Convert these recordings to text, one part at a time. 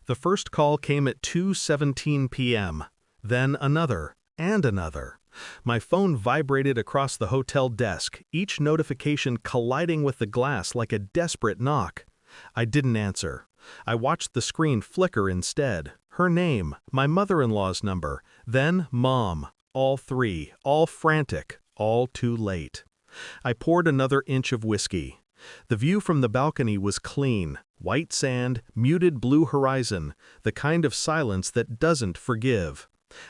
The first call came at 2:17 p.m., then another, and another. My phone vibrated across the hotel desk, each notification colliding with the glass like a desperate knock. I didn't answer. I watched the screen flicker instead. Her name, my mother-in-law's number, then Mom. All three, all frantic, all too late. I poured another inch of whiskey. The view from the balcony was clean. White sand, muted blue horizon, the kind of silence that doesn't forgive.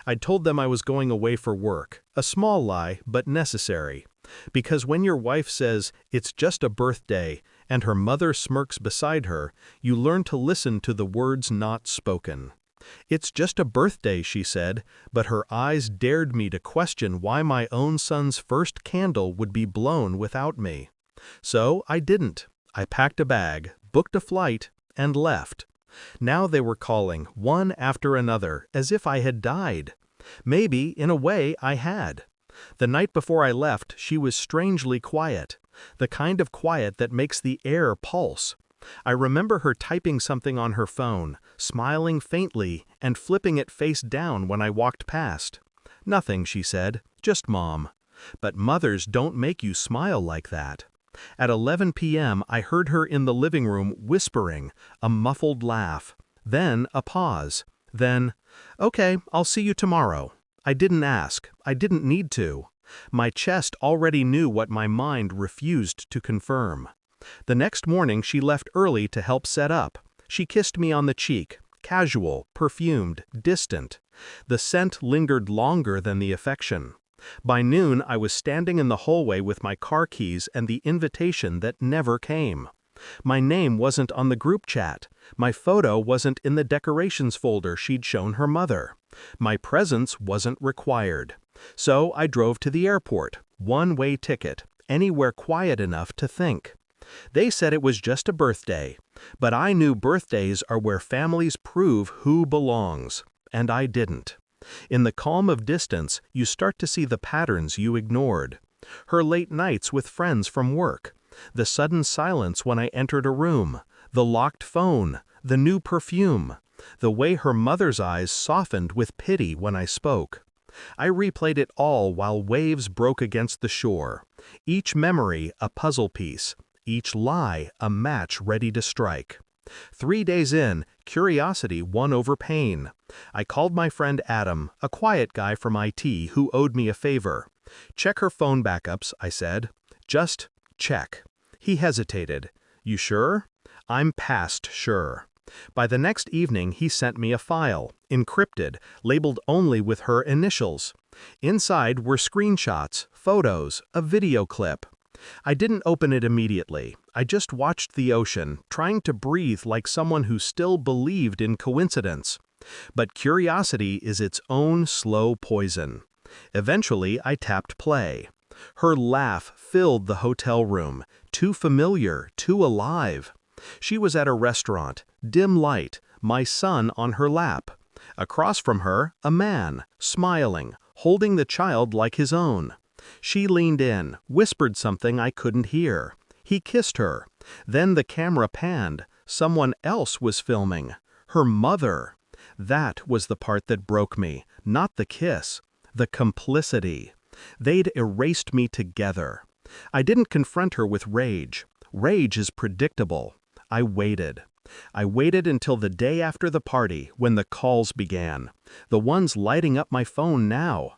I'd told them I was going away for work, a small lie, but necessary. Because when your wife says, "It's just a birthday," and her mother smirks beside her, you learn to listen to the words not spoken. "It's just a birthday," she said, but her eyes dared me to question why my own son's first candle would be blown without me. So I didn't. I packed a bag, booked a flight, and left. Now they were calling, one after another, as if I had died. Maybe, in a way, I had. The night before I left, she was strangely quiet, the kind of quiet that makes the air pulse. I remember her typing something on her phone, smiling faintly, and flipping it face down when I walked past. "Nothing," she said, "just Mom." But mothers don't make you smile like that. At 11 p.m. I heard her in the living room whispering, a muffled laugh. Then a pause. Then, "Okay, I'll see you tomorrow." I didn't ask. I didn't need to. My chest already knew what my mind refused to confirm. The next morning she left early to help set up. She kissed me on the cheek, casual, perfumed, distant. The scent lingered longer than the affection. By noon I was standing in the hallway with my car keys and the invitation that never came. My name wasn't on the group chat. My photo wasn't in the decorations folder she'd shown her mother. My presence wasn't required. So I drove to the airport, one-way ticket, anywhere quiet enough to think. They said it was just a birthday, but I knew birthdays are where families prove who belongs, and I didn't. In the calm of distance, you start to see the patterns you ignored. Her late nights with friends from work, the sudden silence when I entered a room, the locked phone, the new perfume, the way her mother's eyes softened with pity when I spoke. I replayed it all while waves broke against the shore, each memory a puzzle piece, each lie a match ready to strike. 3 days in, curiosity won over pain. I called my friend Adam, a quiet guy from IT who owed me a favor. "Check her phone backups," I said. "Just check." He hesitated. "You sure?" "I'm past sure." By the next evening he sent me a file, encrypted, labeled only with her initials. Inside were screenshots, photos, a video clip. I didn't open it immediately. I just watched the ocean, trying to breathe like someone who still believed in coincidence. But curiosity is its own slow poison. Eventually, I tapped play. Her laugh filled the hotel room, too familiar, too alive. She was at a restaurant, dim light, my son on her lap. Across from her, a man, smiling, holding the child like his own. She leaned in, whispered something I couldn't hear. He kissed her. Then the camera panned. Someone else was filming. Her mother. That was the part that broke me, not the kiss. The complicity. They'd erased me together. I didn't confront her with rage. Rage is predictable. I waited. I waited until the day after the party, when the calls began. The ones lighting up my phone now.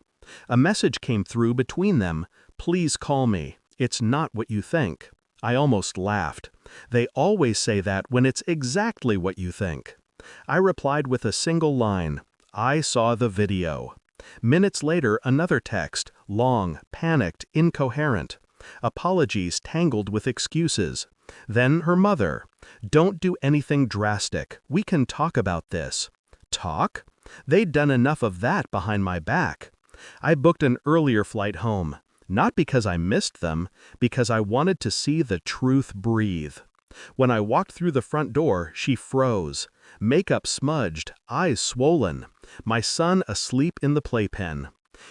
A message came through between them. "Please call me. It's not what you think." I almost laughed. They always say that when it's exactly what you think. I replied with a single line. "I saw the video." Minutes later, another text, long, panicked, incoherent. Apologies tangled with excuses. Then her mother. "Don't do anything drastic. We can talk about this." Talk? They'd done enough of that behind my back. I booked an earlier flight home. Not because I missed them, because I wanted to see the truth breathe. When I walked through the front door, she froze. Makeup smudged, eyes swollen. My son asleep in the playpen.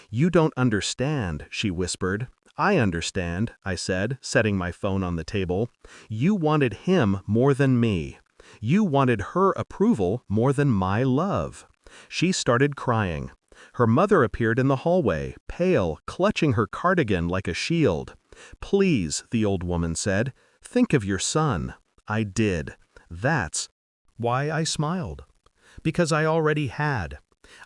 "You don't understand," she whispered. "I understand," I said, setting my phone on the table. "You wanted him more than me. You wanted her approval more than my love. She started crying. Her mother appeared in the hallway, pale, clutching her cardigan like a shield. "Please," the old woman said, "think of your son." I did. That's why I smiled. Because I already had.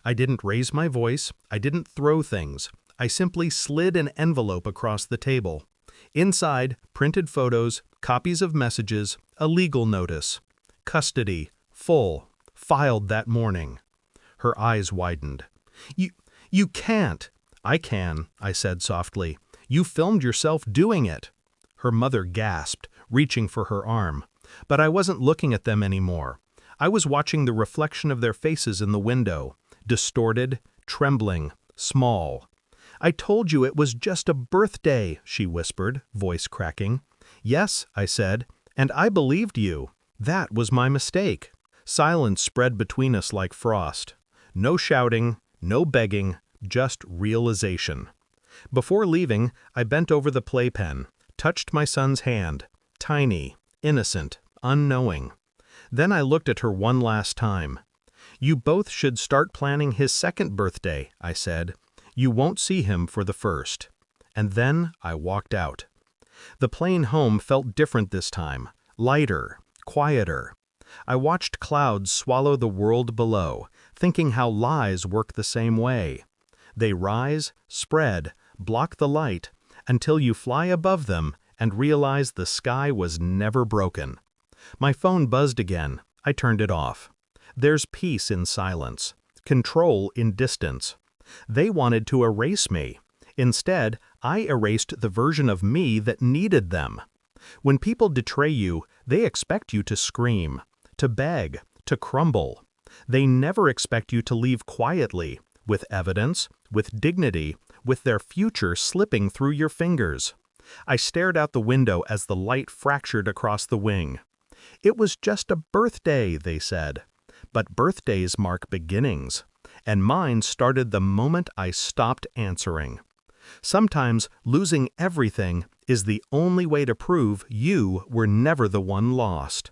I didn't raise my voice, I didn't throw things. I simply slid an envelope across the table. Inside, printed photos, copies of messages, a legal notice. Custody, full, filed that morning. Her eyes widened. You can't." "I can," I said softly. "You filmed yourself doing it." Her mother gasped, reaching for her arm. But I wasn't looking at them anymore. I was watching the reflection of their faces in the window, distorted, trembling, small. "I told you it was just a birthday," she whispered, voice cracking. "Yes," I said, "and I believed you. That was my mistake." Silence spread between us like frost. No shouting, no begging, just realization. Before leaving, I bent over the playpen, touched my son's hand, tiny, innocent, unknowing. Then I looked at her one last time. "You both should start planning his second birthday," I said. "You won't see him for the first." And then I walked out. The plane home felt different this time, lighter, quieter. I watched clouds swallow the world below, thinking how lies work the same way. They rise, spread, block the light, until you fly above them and realize the sky was never broken. My phone buzzed again. I turned it off. There's peace in silence, control in distance. They wanted to erase me. Instead, I erased the version of me that needed them. When people betray you, they expect you to scream, to beg, to crumble. They never expect you to leave quietly, with evidence, with dignity, with their future slipping through your fingers. I stared out the window as the light fractured across the wing. "It was just a birthday," they said. But birthdays mark beginnings, and mine started the moment I stopped answering. Sometimes losing everything is the only way to prove you were never the one lost.